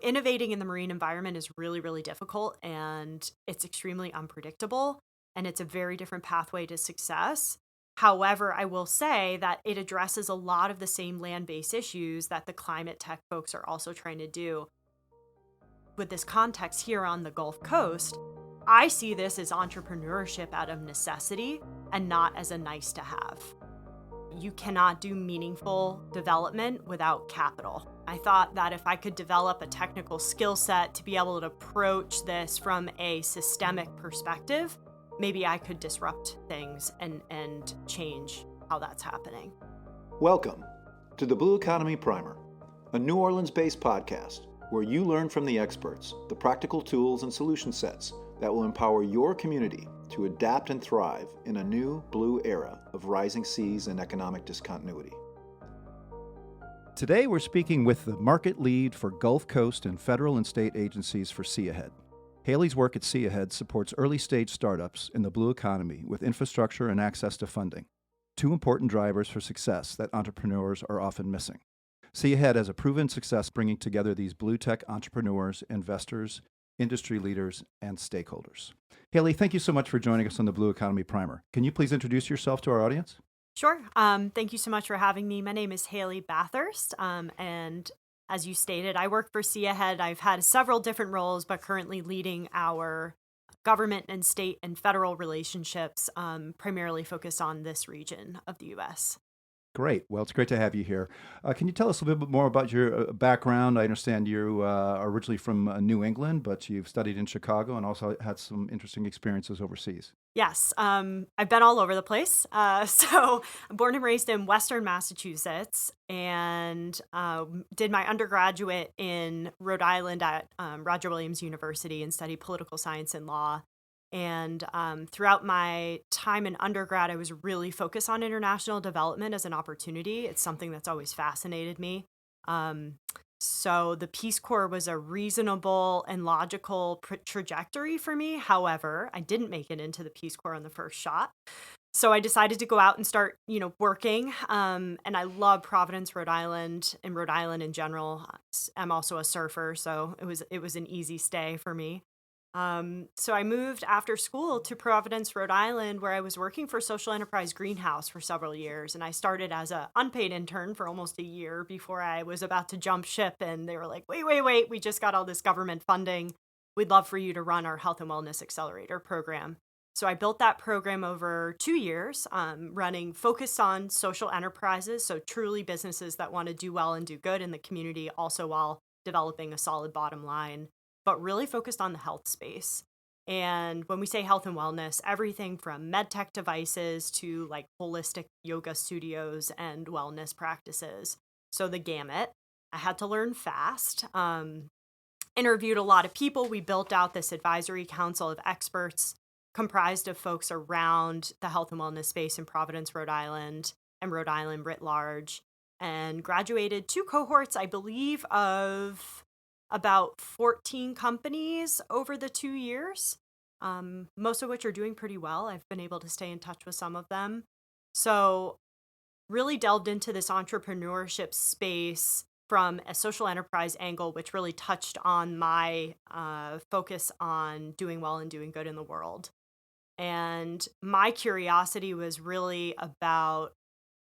Innovating in the marine environment is really, really difficult, and it's extremely unpredictable, and it's a very different pathway to success. However, I will say that it addresses a lot of the same land-based issues that the climate tech folks are also trying to do. With this context here on the Gulf Coast, I see this as entrepreneurship out of necessity and not as a nice to have. You cannot do meaningful development without capital. I thought that if I could develop a technical skill set to be able to approach this from a systemic perspective, maybe I could disrupt things and change how that's happening. Welcome to the Blue Economy Primer, a New Orleans-based podcast where you learn from the experts the practical tools and solution sets that will empower your community to adapt and thrive in a new blue era of rising seas and economic discontinuity. Today we're speaking with the market lead for Gulf Coast and federal and state agencies for SeaAhead. Hailey's work at SeaAhead supports early-stage startups in the blue economy with infrastructure and access to funding, two important drivers for success that entrepreneurs are often missing. SeaAhead has a proven success bringing together these BlueTech entrepreneurs, investors, industry leaders, and stakeholders. Hailey, thank you so much for joining us on the Blue Economy Primer. Can you please introduce yourself to our audience? Sure. Thank you so much for having me. My name is Hailey Bathurst, and as you stated, I work for SeaAhead. I've had several different roles, but currently leading our government and state and federal relationships, primarily focused on this region of the U.S. Great. Well, it's great to have you here. Can you tell us a little bit more about your background? I understand you are originally from New England, but you've studied in Chicago and also had some interesting experiences overseas. Yes, I've been all over the place. So I'm born and raised in Western Massachusetts and did my undergraduate in Rhode Island at Roger Williams University and studied political science and law. And throughout my time in undergrad, I was really focused on international development as an opportunity. It's something that's always fascinated me. So the Peace Corps was a reasonable and logical trajectory for me. However, I didn't make it into the Peace Corps on the first shot. So I decided to go out and start, working. And I love Providence, Rhode Island, and Rhode Island in general. I'm also a surfer, so it was an easy stay for me. So I moved after school to Providence, Rhode Island, where I was working for Social Enterprise Greenhouse for several years. And I started as an unpaid intern for almost a year before I was about to jump ship. And they were like, wait, we just got all this government funding. We'd love for you to run our Health and Wellness Accelerator program. So I built that program over 2 years, running focused on social enterprises. So truly businesses that want to do well and do good in the community, also while developing a solid bottom line, but really focused on the health space. And when we say health and wellness, everything from med tech devices to like holistic yoga studios and wellness practices. So the gamut. I had to learn fast. Interviewed a lot of people. We built out this advisory council of experts comprised of folks around the health and wellness space in Providence, Rhode Island, and Rhode Island writ large, and graduated 2 cohorts, I believe, of about 14 companies over the 2 years, most of which are doing pretty well. I've been able to stay in touch with some of them. So really delved into this entrepreneurship space from a social enterprise angle, which really touched on my focus on doing well and doing good in the world. And my curiosity was really about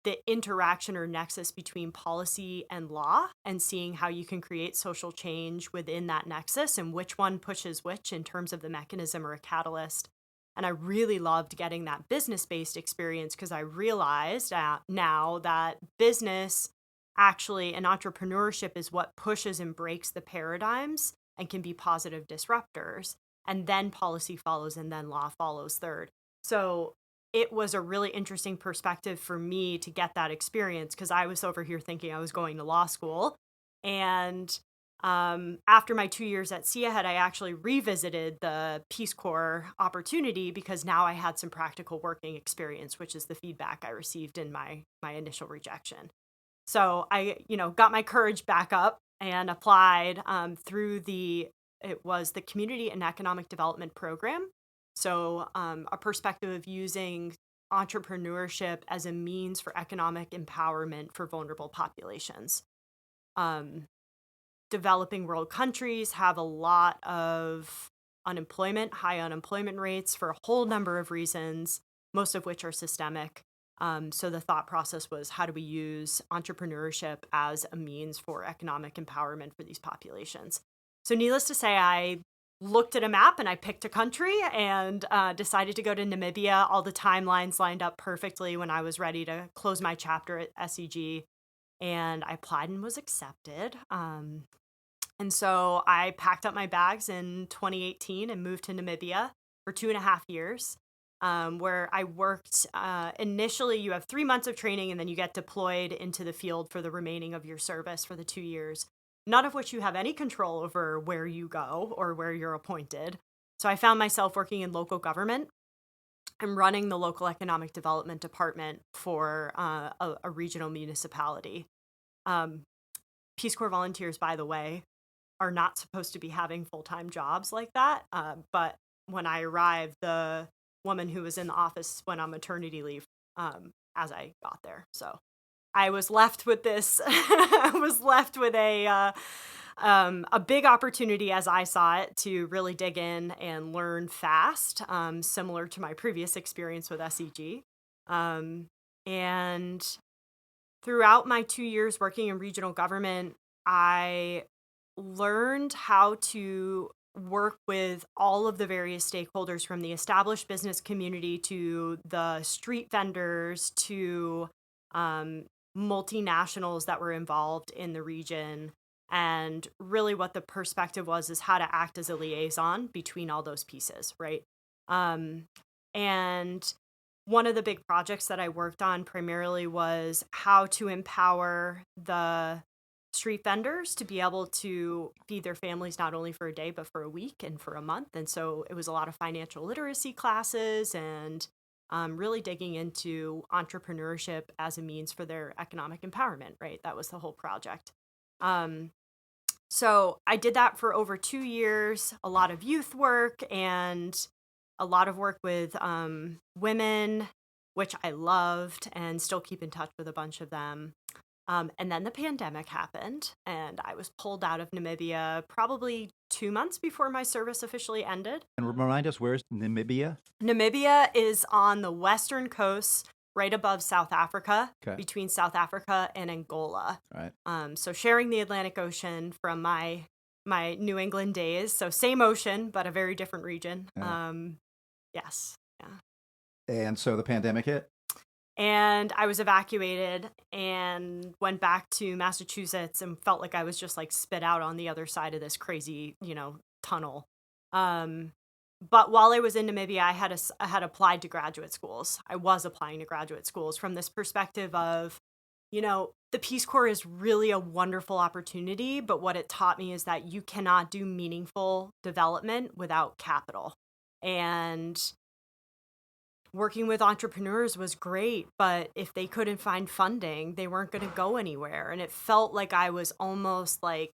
the interaction or nexus between policy and law and seeing how you can create social change within that nexus and which one pushes which in terms of the mechanism or a catalyst. And I really loved getting that business-based experience because I realized now that business actually and entrepreneurship is what pushes and breaks the paradigms and can be positive disruptors. And then policy follows and then law follows third. So it was a really interesting perspective for me to get that experience because I was over here thinking I was going to law school. And after my 2 years at SeaAhead, I actually revisited the Peace Corps opportunity because now I had some practical working experience, which is the feedback I received in my initial rejection. So I, got my courage back up and applied through it was the Community and Economic Development Program. So a perspective of using entrepreneurship as a means for economic empowerment for vulnerable populations. developing world countries have a lot of unemployment, high unemployment rates for a whole number of reasons, most of which are systemic. So the thought process was, how do we use entrepreneurship as a means for economic empowerment for these populations? So needless to say, I looked at a map and I picked a country and decided to go to Namibia. All the timelines lined up perfectly when I was ready to close my chapter at SEG. And I applied and was accepted. And so I packed up my bags in 2018 and moved to Namibia for 2.5 years, where I worked. Initially, you have 3 months of training, and then you get deployed into the field for the remaining of your service for the 2 years, none of which you have any control over where you go or where you're appointed. So I found myself working in local government and running the local economic development department for a regional municipality. Peace Corps volunteers, by the way, are not supposed to be having full-time jobs like that. But when I arrived, the woman who was in the office went on maternity leave as I got there. So I was left with this. I was left with a big opportunity, as I saw it, to really dig in and learn fast, similar to my previous experience with SEG. And throughout my 2 years working in regional government, I learned how to work with all of the various stakeholders, from the established business community to the street vendors to multinationals that were involved in the region. And really what the perspective was is how to act as a liaison between all those pieces, right? And one of the big projects that I worked on primarily was how to empower the street vendors to be able to feed their families not only for a day, but for a week and for a month. And so it was a lot of financial literacy classes and really digging into entrepreneurship as a means for their economic empowerment, right? That was the whole project. So I did that for over 2 years, a lot of youth work and a lot of work with women, which I loved and still keep in touch with a bunch of them. And then the pandemic happened, and I was pulled out of Namibia probably 2 months before my service officially ended. And remind us, where's Namibia? Namibia is on the western coast, right above South Africa, Okay. between South Africa and Angola. Right. So sharing the Atlantic Ocean from my New England days. So same ocean, but a very different region. Yeah. Yes. Yeah. And so the pandemic hit? And I was evacuated and went back to Massachusetts and felt like I was just like spit out on the other side of this crazy, tunnel. But while I was in Namibia, I had applied to graduate schools. I was applying to graduate schools from this perspective of, the Peace Corps is really a wonderful opportunity, but what it taught me is that you cannot do meaningful development without capital. And working with entrepreneurs was great, but if they couldn't find funding, they weren't going to go anywhere. And it felt like I was almost like,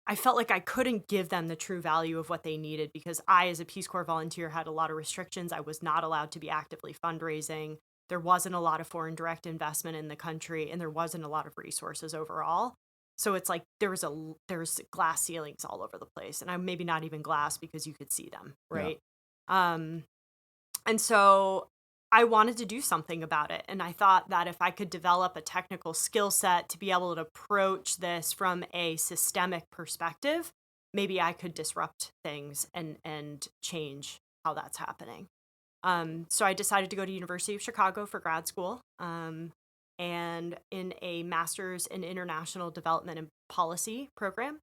I felt like I couldn't give them the true value of what they needed because I, as a Peace Corps volunteer, had a lot of restrictions. I was not allowed to be actively fundraising. There wasn't a lot of foreign direct investment in the country, and there wasn't a lot of resources overall. So it's like there was glass ceilings all over the place, and I'm maybe not even glass because you could see them, right? Yeah. And so I wanted to do something about it. And I thought that if I could develop a technical skill set to be able to approach this from a systemic perspective, maybe I could disrupt things and change how that's happening. So I decided to go to University of Chicago for grad school, and in a master's in international development and policy program,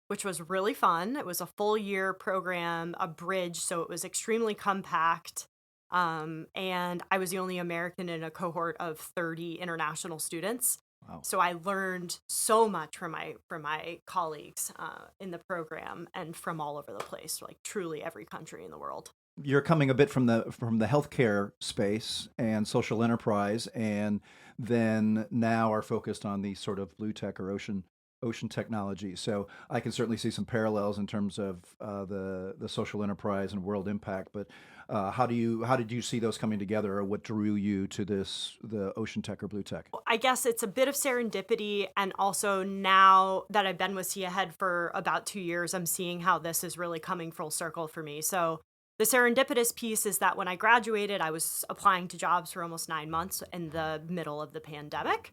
which was really fun. It was a full year program, a bridge, so it was extremely compact. And I was the only American in a cohort of 30 international students. Wow. So I learned so much from my colleagues in the program and from all over the place, like truly every country in the world. You're coming a bit from the healthcare space and social enterprise, and then now are focused on the sort of BlueTech or ocean ocean technology. So I can certainly see some parallels in terms of the social enterprise and world impact. But how did you see those coming together, or what drew you to the ocean tech or blue tech? I guess it's a bit of serendipity. And also now that I've been with SeaAhead for about 2 years, I'm seeing how this is really coming full circle for me. So the serendipitous piece is that when I graduated, I was applying to jobs for almost 9 months in the middle of the pandemic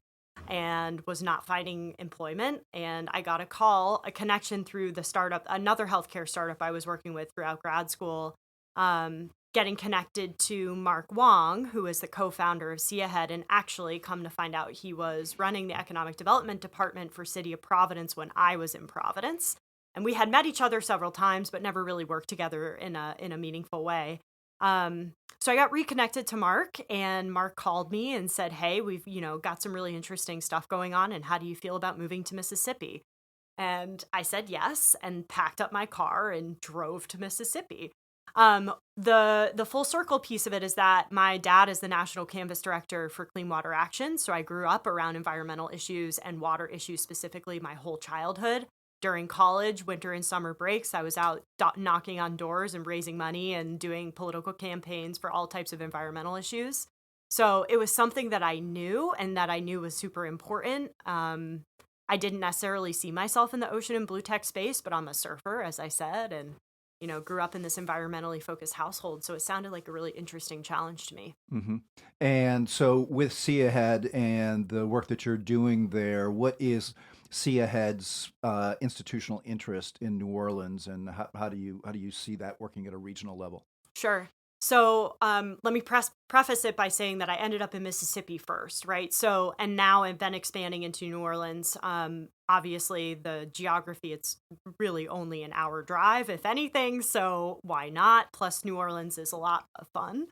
and was not finding employment. And I got a connection through the startup, another healthcare startup I was working with throughout grad school, getting connected to Mark Wong, who is the co-founder of SeaAhead, and actually come to find out he was running the economic development department for City of Providence when I was in Providence. And we had met each other several times, but never really worked together in a meaningful way. So I got reconnected to Mark, and Mark called me and said, "Hey, we've got some really interesting stuff going on, and how do you feel about moving to Mississippi?" And I said yes, and packed up my car and drove to Mississippi. The full circle piece of it is that my dad is the national canvas director for Clean Water Action, so I grew up around environmental issues and water issues specifically my whole childhood. During college, winter and summer breaks, I was out knocking on doors and raising money and doing political campaigns for all types of environmental issues. So it was something that I knew and that I knew was super important. I didn't necessarily see myself in the ocean and blue tech space, but I'm a surfer, as I said, and grew up in this environmentally focused household. So it sounded like a really interesting challenge to me. Hmm. And so with See Ahead and the work that you're doing there, what is See Ahead's institutional interest in New Orleans, and how do you see that working at a regional level? Sure. So let me preface it by saying that I ended up in Mississippi first, right? So, and now I've been expanding into New Orleans. Obviously, the geography, it's really only an hour drive, if anything. So why not? Plus, New Orleans is a lot of fun.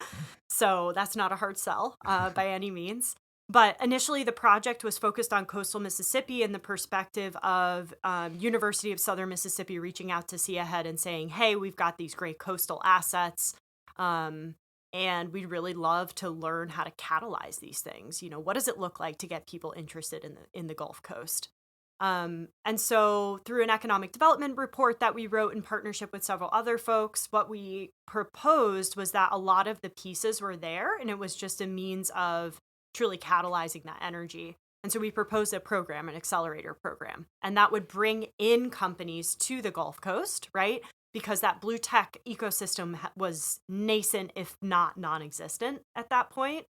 So that's not a hard sell by any means. But initially, the project was focused on coastal Mississippi in the perspective of University of Southern Mississippi reaching out to SeaAhead and saying, "Hey, we've got these great coastal assets. And we'd really love to learn how to catalyze these things. What does it look like to get people interested in the Gulf Coast?" And so through an economic development report that we wrote in partnership with several other folks, what we proposed was that a lot of the pieces were there, and it was just a means of truly catalyzing that energy. And so we proposed a program, an accelerator program, and that would bring in companies to the Gulf Coast, right? Because that blue tech ecosystem was nascent, if not non-existent at that point.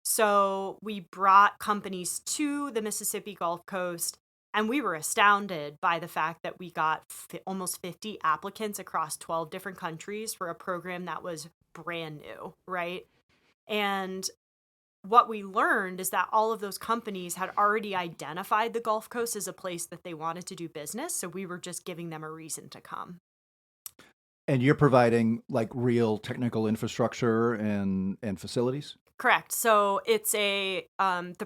So we brought companies to the Mississippi Gulf Coast, and we were astounded by the fact that we got almost 50 applicants across 12 different countries for a program that was brand new, right? And what we learned is that all of those companies had already identified the Gulf Coast as a place that they wanted to do business. So we were just giving them a reason to come. And you're providing like real technical infrastructure and facilities? Correct. So it's the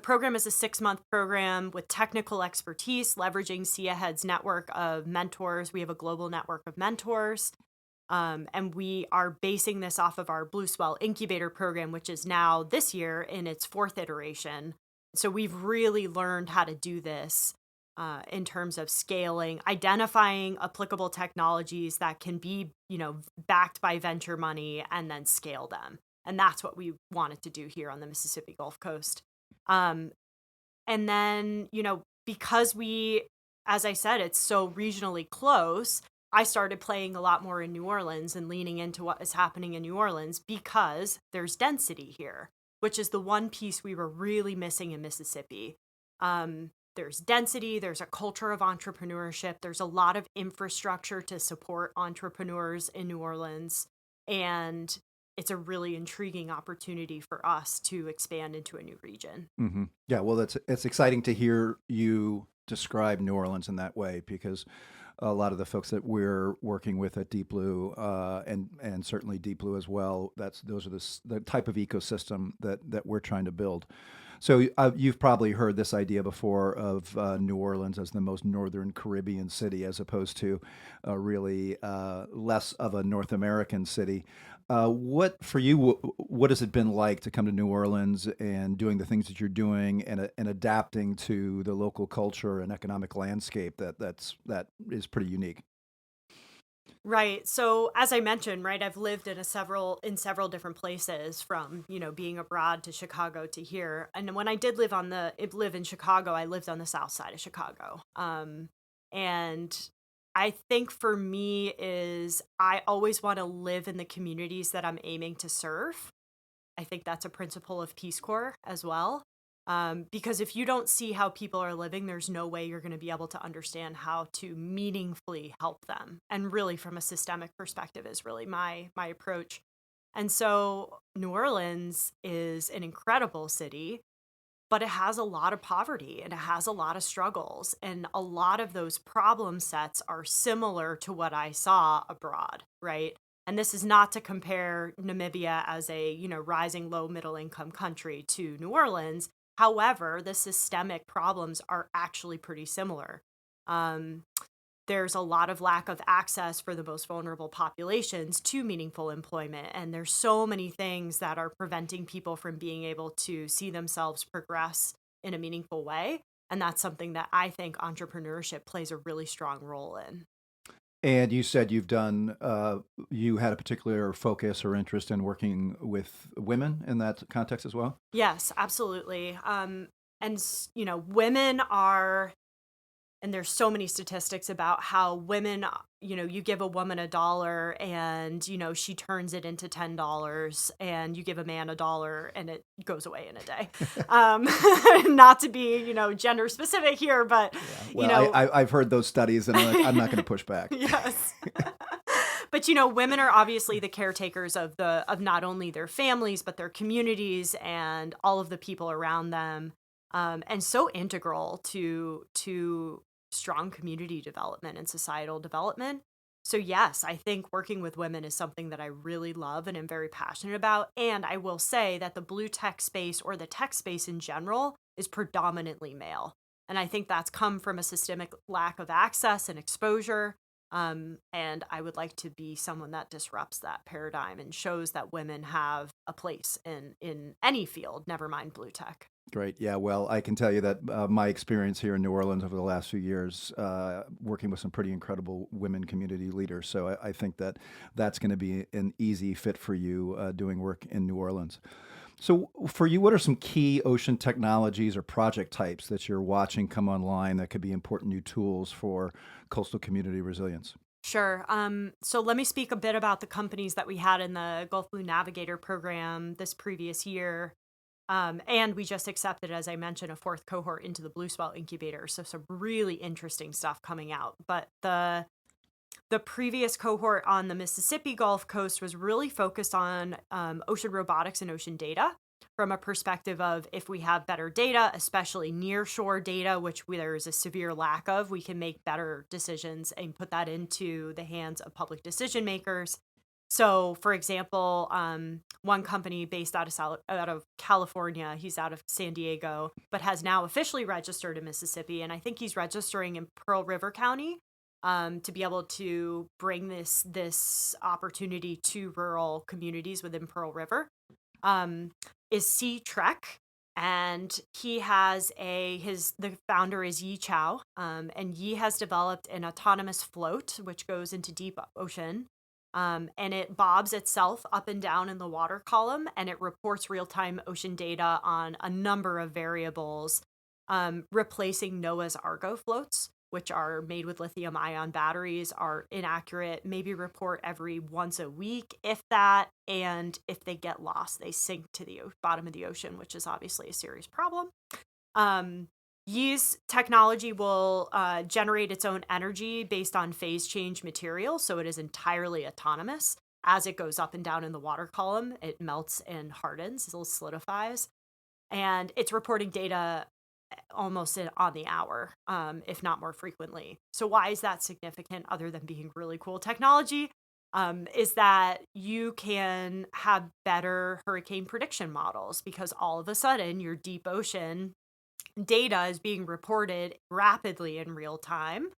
program is a 6-month program with technical expertise, leveraging SeaAhead's network of mentors. We have a global network of mentors. And we are basing this off of our Blue Swell incubator program, which is now this year in its 4th iteration. So we've really learned how to do this in terms of scaling, identifying applicable technologies that can be, backed by venture money and then scale them. And that's what we wanted to do here on the Mississippi Gulf Coast. And then, because as I said, it's so regionally close, I started playing a lot more in New Orleans and leaning into what is happening in New Orleans because there's density here, which is the one piece we were really missing in Mississippi. There's density, there's a culture of entrepreneurship, there's a lot of infrastructure to support entrepreneurs in New Orleans, and it's a really intriguing opportunity for us to expand into a new region. Mm-hmm. Yeah, well, it's exciting to hear you describe New Orleans in that way, because a lot of the folks that we're working with at Deep Blue, and certainly Deep Blue as well, those are the type of ecosystem that we're trying to build. So you've probably heard this idea before of New Orleans as the most northern Caribbean city, as opposed to really less of a North American city. What for you? What has it been like to come to New Orleans and doing the things that you're doing and adapting to the local culture and economic landscape that is pretty unique? Right. So as I mentioned, right, I've lived in several different places from, being abroad to Chicago to here. And when I did live in Chicago, I lived on the south side of Chicago. And I think for me is I always want to live in the communities that I'm aiming to serve. I think that's a principle of Peace Corps as well. Because if you don't see how people are living, there's no way you're going to be able to understand how to meaningfully help them. And really, from a systemic perspective, is really my approach. And so, New Orleans is an incredible city, but it has a lot of poverty and it has a lot of struggles, and a lot of those problem sets are similar to what I saw abroad, right? And this is not to compare Namibia as a, rising low middle income country to New Orleans. However, the systemic problems are actually pretty similar. Um, there's a lot of lack of access for the most vulnerable populations to meaningful employment. And there's so many things that are preventing people from being able to see themselves progress in a meaningful way. And that's something that I think entrepreneurship plays a really strong role in. And you said you had a particular focus or interest in working with women in that context as well? Yes, absolutely. Women are, and there's so many statistics about how women, you give a woman $1 and, she turns it into $10, and you give a man $1 and it goes away in a day. Not to be, gender specific here, but, Yeah. Well, I've heard those studies and I'm not going to push back. Yes. But women are obviously the caretakers of not only their families but their communities and all of the people around them, and so integral to strong community development and societal development. So yes, I think working with women is something that I really love and am very passionate about. And I will say that the BlueTech space, or the tech space in general, is predominantly male. And I think that's come from a systemic lack of access and exposure. And I would like to be someone that disrupts that paradigm and shows that women have a place in any field, never mind BlueTech. Great. Yeah. Well, I can tell you that my experience here in New Orleans over the last few years, working with some pretty incredible women community leaders. So I think that that's going to be an easy fit for you doing work in New Orleans. So for you, what are some key ocean technologies or project types that you're watching come online that could be important new tools for coastal community resilience? Sure. So let me speak a bit about the companies that we had in the Gulf Blue Navigator program this previous year. And we just accepted, as I mentioned, a fourth cohort into the Blue Swell incubator. So some really interesting stuff coming out. But the previous cohort on the Mississippi Gulf Coast was really focused on ocean robotics and ocean data from a perspective of, if we have better data, especially nearshore data, which there is a severe lack of, we can make better decisions and put that into the hands of public decision makers. So, for example, one company based out of California, he's out of San Diego, but has now officially registered in Mississippi, and I think he's registering in Pearl River County, to be able to bring this opportunity to rural communities within Pearl River. Is Sea Trek, and he has the founder is Yi Chow, and Yi has developed an autonomous float which goes into deep ocean. And it bobs itself up and down in the water column, and it reports real-time ocean data on a number of variables, replacing NOAA's Argo floats, which are made with lithium-ion batteries, are inaccurate, maybe report every once a week, if that, and if they get lost, they sink to the bottom of the ocean, which is obviously a serious problem. Yi's technology will generate its own energy based on phase change material, so it is entirely autonomous. As it goes up and down in the water column, it melts and hardens, it solidifies, and it's reporting data almost on the hour, if not more frequently. So why is that significant other than being really cool technology? is that you can have better hurricane prediction models because all of a sudden your deep ocean data is being reported rapidly in real time.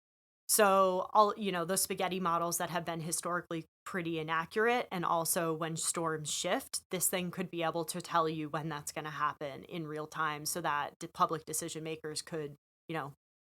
So all, those spaghetti models that have been historically pretty inaccurate, and also when storms shift, this thing could be able to tell you when that's going to happen in real time so that the public decision makers could,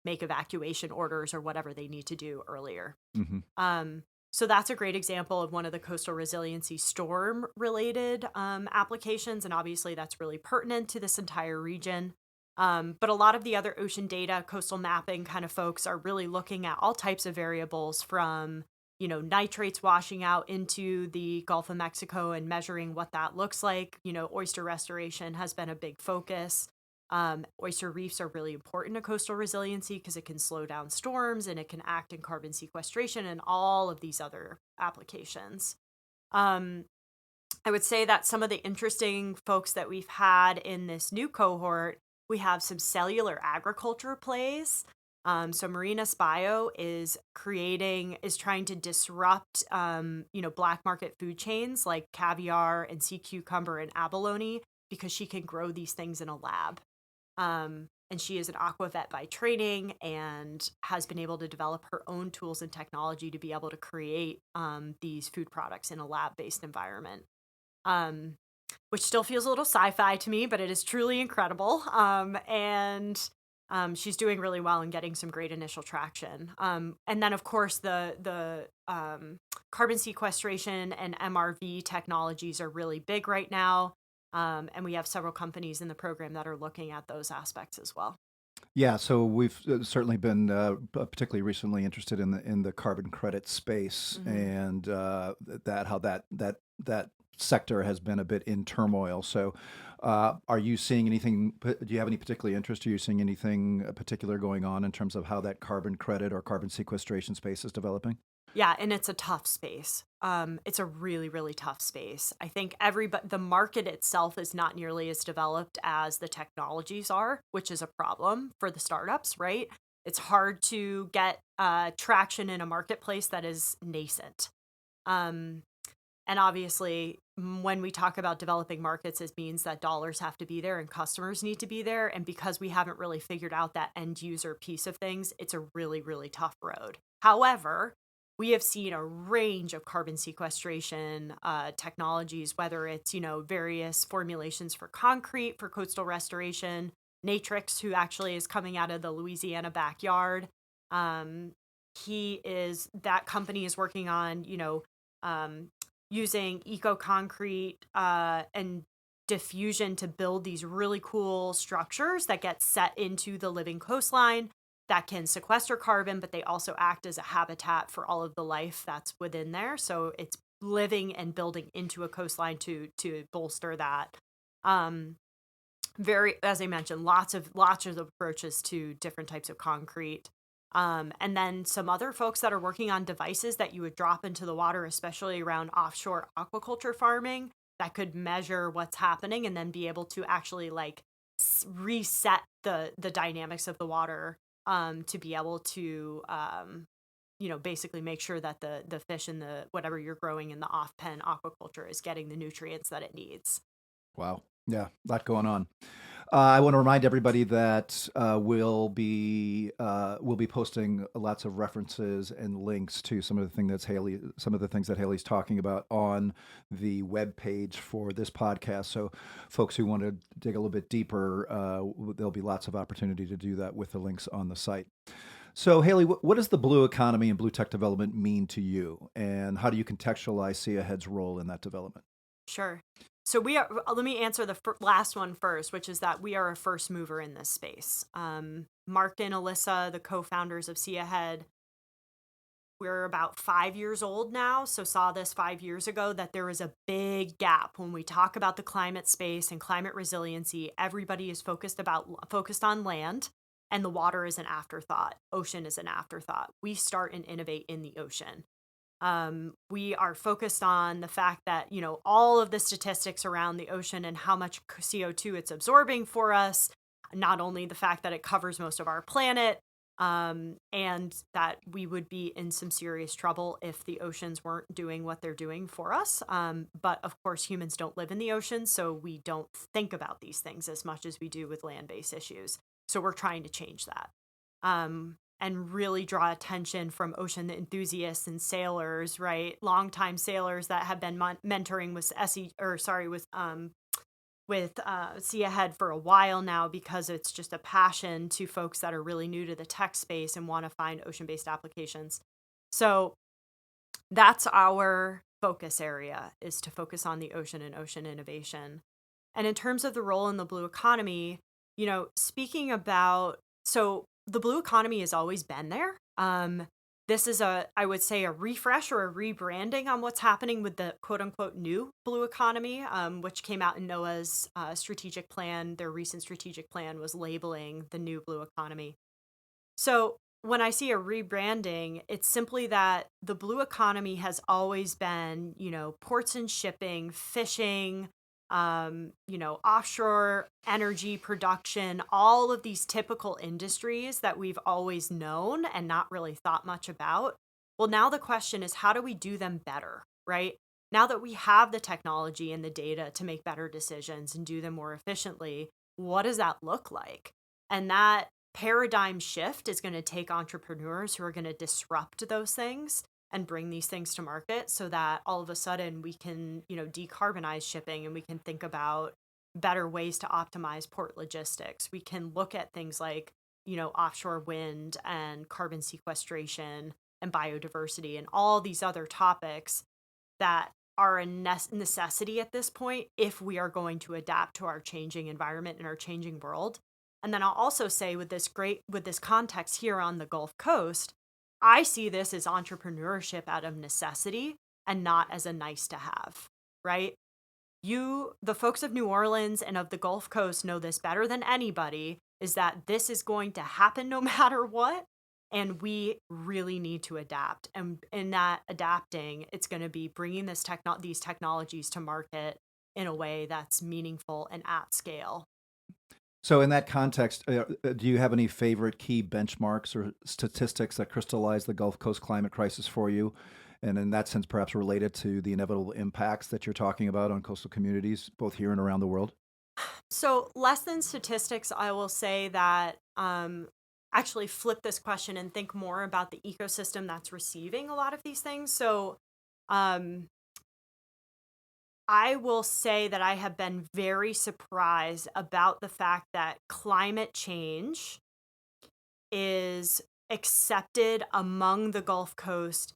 make evacuation orders or whatever they need to do earlier. Mm-hmm. So that's a great example of one of the coastal resiliency storm related applications. And obviously that's really pertinent to this entire region. But a lot of the other ocean data, coastal mapping kind of folks are really looking at all types of variables from, nitrates washing out into the Gulf of Mexico and measuring what that looks like. Oyster restoration has been a big focus. Oyster reefs are really important to coastal resiliency because it can slow down storms and it can act in carbon sequestration and all of these other applications. I would say that some of the interesting folks that we've had in this new cohort, we have some cellular agriculture plays. So Marinus Bio is trying to disrupt, black market food chains like caviar and sea cucumber and abalone because she can grow these things in a lab. And she is an aqua vet by training and has been able to develop her own tools and technology to be able to create these food products in a lab-based environment, which still feels a little sci-fi to me, but it is truly incredible. And she's doing really well and getting some great initial traction. And then, of course, the carbon sequestration and MRV technologies are really big right now. And we have several companies in the program that are looking at those aspects as well. Yeah, so we've certainly been particularly recently interested in the carbon credit space, Mm-hmm. and that sector has been a bit in turmoil. So, are you seeing anything? Do you have any particular interest? Are you seeing anything particular going on in terms of how that carbon credit or carbon sequestration space is developing? Yeah, and it's a tough space. It's a really, really tough space. I think the market itself is not nearly as developed as the technologies are, which is a problem for the startups, right? It's hard to get traction in a marketplace that is nascent. And obviously, when we talk about developing markets, it means that dollars have to be there and customers need to be there. And because we haven't really figured out that end user piece of things, it's a really, really tough road. However, we have seen a range of carbon sequestration technologies, whether it's, various formulations for concrete, for coastal restoration. Natrix, who actually is coming out of the Louisiana backyard. That company is working on, using eco-concrete and diffusion to build these really cool structures that get set into the living coastline that can sequester carbon, but they also act as a habitat for all of the life that's within there. So it's living and building into a coastline to bolster that. As I mentioned, lots of approaches to different types of concrete. And then some other folks that are working on devices that you would drop into the water, especially around offshore aquaculture farming, that could measure what's happening and then be able to actually reset the dynamics of the water to be able to, basically make sure that the fish and the whatever you're growing in the off-pen aquaculture is getting the nutrients that it needs. Wow. Yeah, a lot going on. I want to remind everybody that we'll be posting lots of references and links to some of the things that Hailey's talking about on the webpage for this podcast. So, folks who want to dig a little bit deeper, there'll be lots of opportunity to do that with the links on the site. So, Hailey, what does the blue economy and BlueTech development mean to you, and how do you contextualize SeaAhead's role in that development? Sure. So let me answer the last one first, which is that we are a first mover in this space. Mark and Alyssa, the co-founders of SeaAhead, we're about 5 years old now. So saw this 5 years ago that there is a big gap when we talk about the climate space and climate resiliency. Everybody is focused on land, and the water is an afterthought. Ocean is an afterthought. We start and innovate in the ocean. We are focused on the fact that, all of the statistics around the ocean and how much CO2 it's absorbing for us, not only the fact that it covers most of our planet, and that we would be in some serious trouble if the oceans weren't doing what they're doing for us. But of course, humans don't live in the ocean, so we don't think about these things as much as we do with land-based issues. So we're trying to change that. And really draw attention from ocean enthusiasts and sailors, right? Longtime sailors that have been mentoring with SeaAhead for a while now, because it's just a passion to folks that are really new to the tech space and want to find ocean-based applications. So that's our focus area, is to focus on the ocean and ocean innovation. And in terms of the role in the blue economy, speaking about, so the blue economy has always been there. This is I would say, a refresh or a rebranding on what's happening with the quote unquote new blue economy, which came out in NOAA's strategic plan. Their recent strategic plan was labeling the new blue economy. So when I see a rebranding, it's simply that the blue economy has always been, ports and shipping, fishing, offshore energy production, all of these typical industries that we've always known and not really thought much about. Well, now the question is, how do we do them better, right? Now that we have the technology and the data to make better decisions and do them more efficiently, what does that look like? And that paradigm shift is going to take entrepreneurs who are going to disrupt those things and bring these things to market, so that all of a sudden we can, decarbonize shipping, and we can think about better ways to optimize port logistics. We can look at things like, offshore wind and carbon sequestration and biodiversity and all these other topics that are a necessity at this point if we are going to adapt to our changing environment and our changing world. And then I'll also say, with this context here on the Gulf Coast, I see this as entrepreneurship out of necessity and not as a nice to have, right? The folks of New Orleans and of the Gulf Coast know this better than anybody, is that this is going to happen no matter what. And we really need to adapt. And in that adapting, it's going to be bringing these technologies to market in a way that's meaningful and at scale. So in that context, do you have any favorite key benchmarks or statistics that crystallize the Gulf Coast climate crisis for you? And in that sense, perhaps related to the inevitable impacts that you're talking about on coastal communities, both here and around the world? So less than statistics, I will say that actually flip this question and think more about the ecosystem that's receiving a lot of these things. So I will say that I have been very surprised about the fact that climate change is accepted among the Gulf Coast,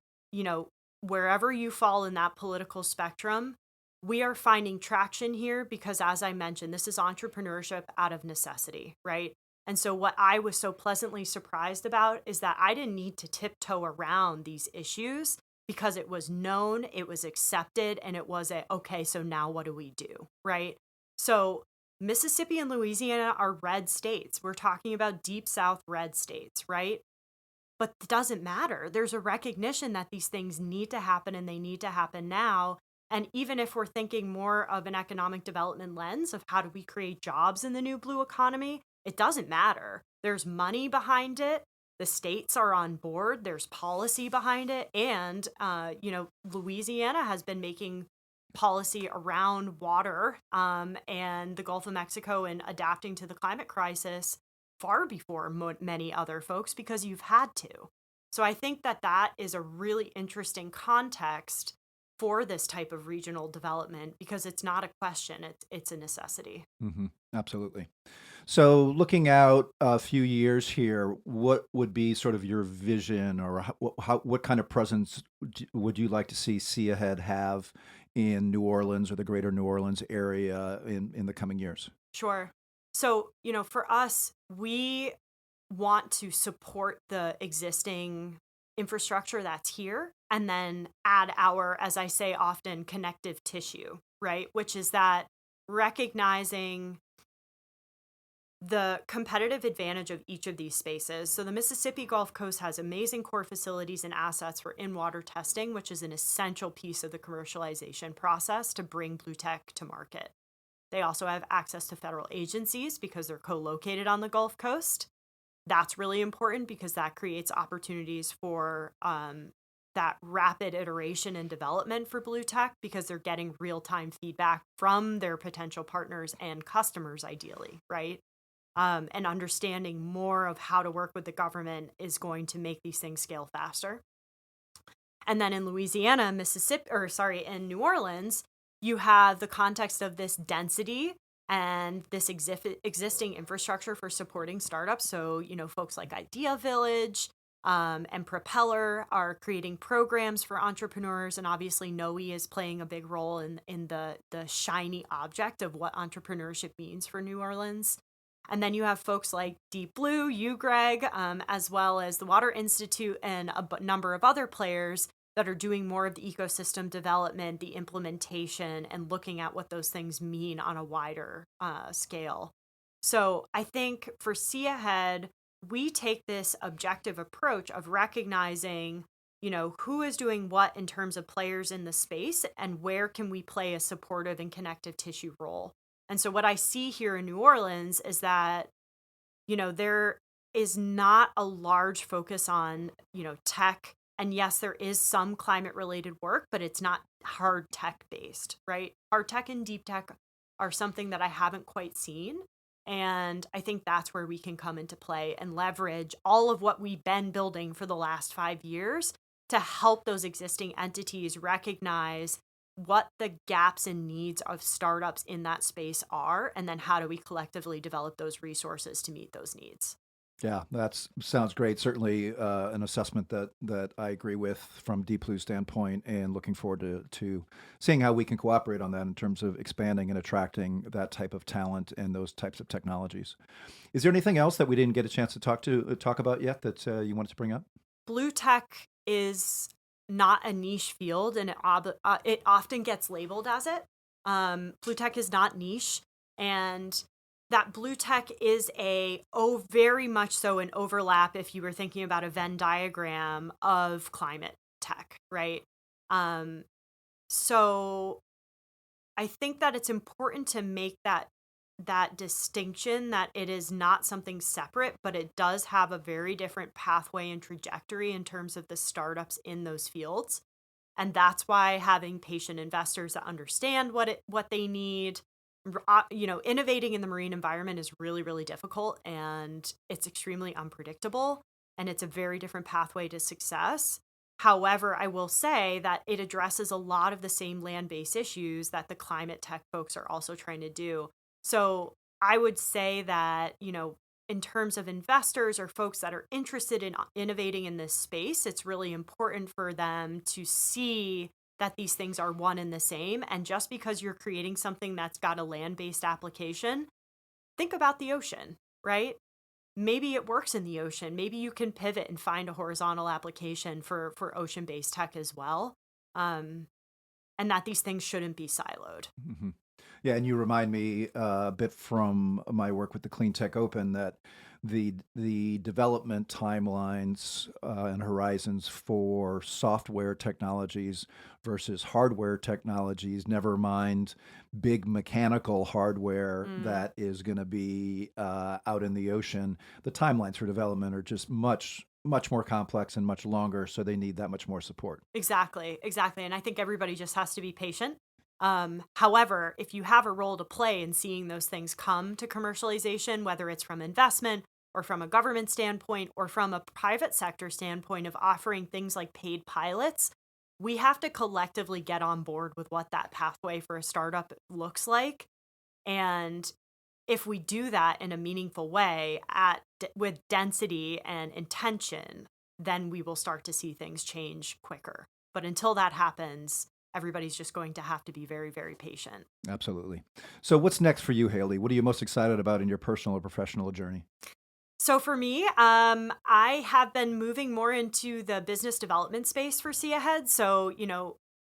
wherever you fall in that political spectrum. We are finding traction here because, as I mentioned, this is entrepreneurship out of necessity, right? And so what I was so pleasantly surprised about is that I didn't need to tiptoe around these issues, because it was known, it was accepted, and it was okay, so now what do we do, right? So Mississippi and Louisiana are red states. We're talking about deep South red states, right? But it doesn't matter. There's a recognition that these things need to happen, and they need to happen now. And even if we're thinking more of an economic development lens of how do we create jobs in the new blue economy, it doesn't matter. There's money behind it. The states are on board. There's policy behind it. And, Louisiana has been making policy around water and the Gulf of Mexico and adapting to the climate crisis far before many other folks, because you've had to. So I think that is a really interesting context for this type of regional development, because it's not a question, it's a necessity. Mm-hmm. Absolutely. So looking out a few years here, what would be sort of your vision, or what kind of presence would you like to see SeaAhead have in New Orleans or the greater New Orleans area in the coming years? Sure. So, for us, we want to support the existing infrastructure that's here, and then add our, as I say often, connective tissue, right? Which is that recognizing the competitive advantage of each of these spaces. So the Mississippi Gulf Coast has amazing core facilities and assets for in-water testing, which is an essential piece of the commercialization process to bring BlueTech to market. They also have access to federal agencies because they're co-located on the Gulf Coast. That's really important because that creates opportunities for that rapid iteration and development for BlueTech, because they're getting real-time feedback from their potential partners and customers, ideally, right? And understanding more of how to work with the government is going to make these things scale faster. And then in Louisiana, in New Orleans, you have the context of this density and this existing infrastructure for supporting startups. So, folks like Idea Village and Propeller are creating programs for entrepreneurs. And obviously, NOE is playing a big role in the shiny object of what entrepreneurship means for New Orleans. And then you have folks like Deep Blue, you, Greg, as well as the Water Institute and a number of other players that are doing more of the ecosystem development, the implementation, and looking at what those things mean on a wider scale. So I think for SeaAhead, we take this objective approach of recognizing, who is doing what in terms of players in the space and where can we play a supportive and connective tissue role. And so what I see here in New Orleans is that, there is not a large focus on, tech. And yes, there is some climate related work, but it's not hard tech based, right? Hard tech and deep tech are something that I haven't quite seen. And I think that's where we can come into play and leverage all of what we've been building for the last 5 years to help those existing entities recognize what the gaps and needs of startups in that space are, and then how do we collectively develop those resources to meet those needs. Yeah, that sounds great. Certainly an assessment that I agree with from Deep Blue's standpoint, and looking forward to seeing how we can cooperate on that in terms of expanding and attracting that type of talent and those types of technologies. Is there anything else that we didn't get a chance to talk about yet that you wanted to bring up? BlueTech is not a niche field, and it often gets labeled as it. BlueTech is not niche, and that BlueTech is very much so an overlap if you were thinking about a Venn diagram of climate tech, right? So I think that it's important to make that distinction, that it is not something separate, but it does have a very different pathway and trajectory in terms of the startups in those fields. And that's why having patient investors that understand what they need, innovating in the marine environment is really, really difficult, and it's extremely unpredictable, and it's a very different pathway to success. However, I will say that it addresses a lot of the same land-based issues that the climate tech folks are also trying to do. So I would say that, in terms of investors or folks that are interested in innovating in this space, it's really important for them to see that these things are one and the same. And just because you're creating something that's got a land-based application, think about the ocean, right? Maybe it works in the ocean. Maybe you can pivot and find a horizontal application for ocean-based tech as well. And that these things shouldn't be siloed. Mm-hmm. Yeah, and you remind me a bit from my work with the Clean Tech Open that the development timelines and horizons for software technologies versus hardware technologies, never mind big mechanical hardware that is going to be out in the ocean, the timelines for development are just much more complex and much longer, so they need that much more support. Exactly. And I think everybody just has to be patient. However, if you have a role to play in seeing those things come to commercialization, whether it's from investment or from a government standpoint or from a private sector standpoint of offering things like paid pilots, we have to collectively get on board with what that pathway for a startup looks like. And if we do that in a meaningful way with density and intention, then we will start to see things change quicker. But until that happens, everybody's just going to have to be very, very patient. Absolutely. So what's next for you, Hailey? What are you most excited about in your personal or professional journey? So for me, I have been moving more into the business development space for SeaAhead. So,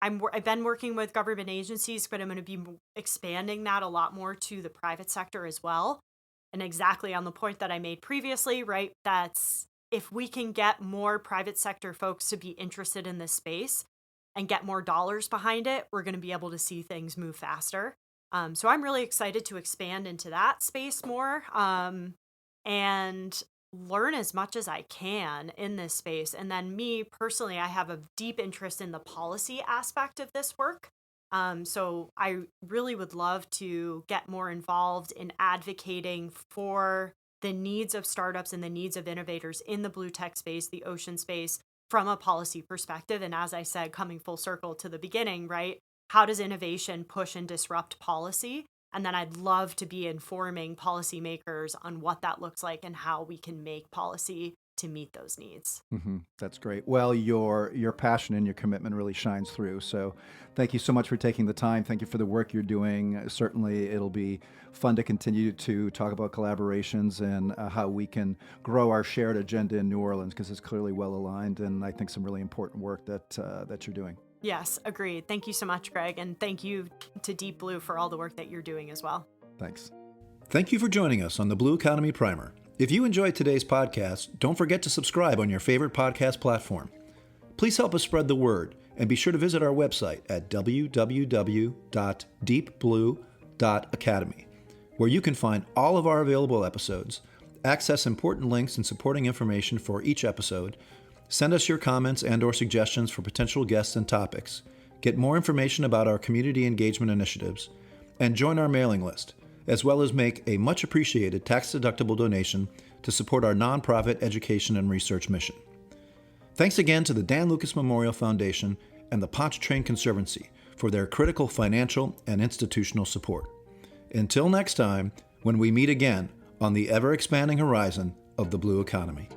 I've been working with government agencies, but I'm going to be expanding that a lot more to the private sector as well. And exactly on the point that I made previously, right? That's if we can get more private sector folks to be interested in this space and get more dollars behind it, we're going to be able to see things move faster. So I'm really excited to expand into that space more and learn as much as I can in this space. And then me personally, I have a deep interest in the policy aspect of this work. So I really would love to get more involved in advocating for the needs of startups and the needs of innovators in the blue tech space, the ocean space, from a policy perspective. And as I said, coming full circle to the beginning, right? How does innovation push and disrupt policy? And then I'd love to be informing policymakers on what that looks like and how we can make policy to meet those needs. That's great. Well, your passion and your commitment really shines through. So thank you so much for taking the time. Thank you for the work you're doing. Certainly, it'll be fun to continue to talk about collaborations and how we can grow our shared agenda in New Orleans, because it's clearly well aligned, and I think some really important work that you're doing. Yes, agreed. Thank you so much, Greg. And thank you to Deep Blue for all the work that you're doing as well. Thanks. Thank you for joining us on the Blue Economy Primer. If you enjoyed today's podcast, don't forget to subscribe on your favorite podcast platform. Please help us spread the word, and be sure to visit our website at www.deepblue.academy, where you can find all of our available episodes, access important links and supporting information for each episode, send us your comments and/or suggestions for potential guests and topics, get more information about our community engagement initiatives, and join our mailing list, as well as make a much appreciated tax-deductible donation to support our nonprofit education and research mission. Thanks again to the Dan Lucas Memorial Foundation and the Pontchartrain Conservancy for their critical financial and institutional support. Until next time, when we meet again on the ever-expanding horizon of the blue economy.